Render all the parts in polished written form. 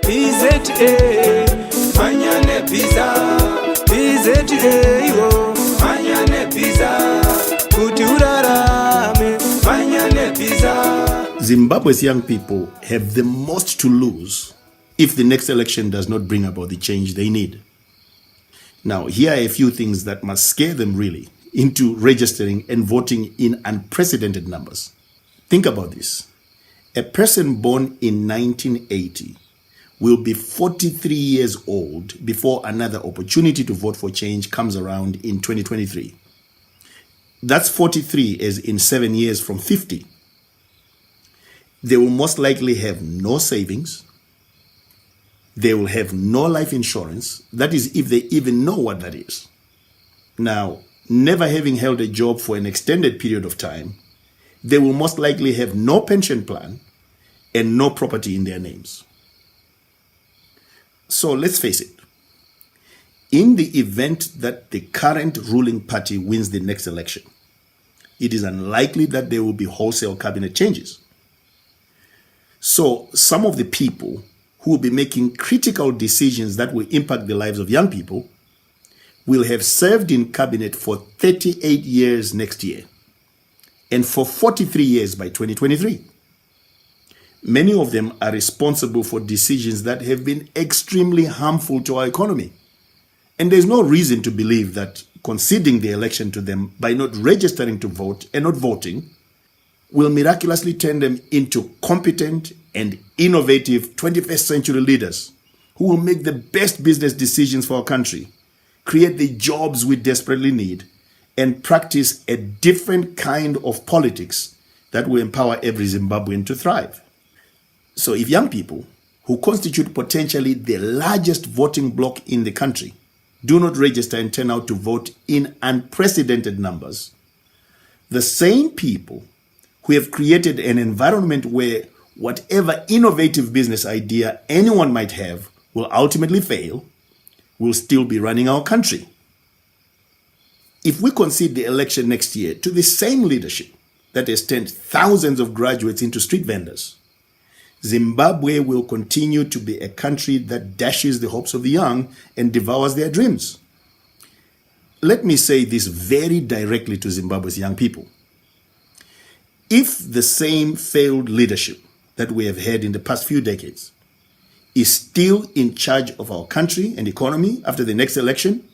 PZA, manyane pizza, PZA, yo, manyane pizza, kuti urarame, manyane pizza. Zimbabwe's young people have the most to lose if the next election does not bring about the change they need. Now, here are a few things that must scare them really into registering and voting in unprecedented numbers. Think about this. A person born in 1980 will be 43 years old before another opportunity to vote for change comes around in 2023. That's 43 as in 7 years from 50. They will most likely have no savings. They will have no life insurance. That is, if they even know what that is. Now, never having held a job for an extended period of time, they will most likely have no pension plan and no property in their names. So let's face it. In the event that the current ruling party wins the next election, it is unlikely that there will be wholesale cabinet changes. So some of the people who will be making critical decisions that will impact the lives of young people will have served in cabinet for 38 years next year and for 43 years by 2023. Many of them are responsible for decisions that have been extremely harmful to our economy. And there's no reason to believe that conceding the election to them by not registering to vote and not voting will miraculously turn them into competent and innovative 21st century leaders who will make the best business decisions for our country, create the jobs we desperately need, and practice a different kind of politics that will empower every Zimbabwean to thrive. So if young people, who constitute potentially the largest voting bloc in the country, do not register and turn out to vote in unprecedented numbers, the same people who have created an environment where whatever innovative business idea anyone might have will ultimately fail, will still be running our country. If we concede the election next year to the same leadership that has turned thousands of graduates into street vendors, Zimbabwe will continue to be a country that dashes the hopes of the young and devours their dreams. Let me say this very directly to Zimbabwe's young people. If the same failed leadership that we have had in the past few decades is still in charge of our country and economy after the next election,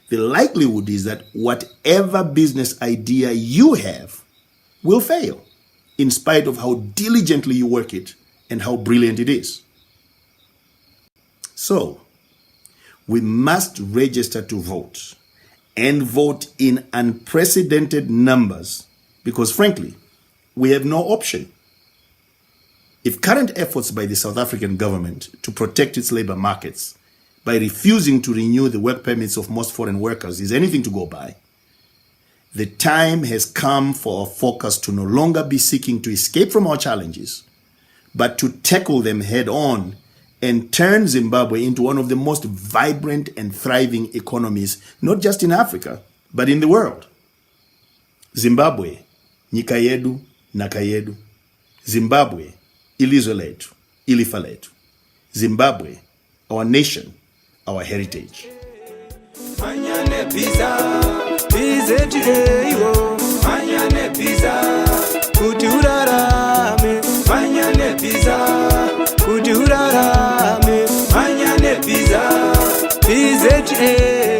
the likelihood is that whatever business idea you have will fail, in spite of how diligently you work it and how brilliant it is. So, we must register to vote and vote in unprecedented numbers because, frankly, we have no option. If current efforts by the South African government to protect its labor markets by refusing to renew the work permits of most foreign workers is anything to go by, the time has come for our focus to no longer be seeking to escape from our challenges, but to tackle them head on and turn Zimbabwe into one of the most vibrant and thriving economies, not just in Africa, but in the world. Zimbabwe, nyika yedu, naka yedu. Zimbabwe, ilizwe letu, ilifa letu. Zimbabwe, our nation, our heritage. Manyane pizza, PZA, yo, manyane pizza, kuti urarame, manyane pizza, kuti urarame, manyane pizza, PZA.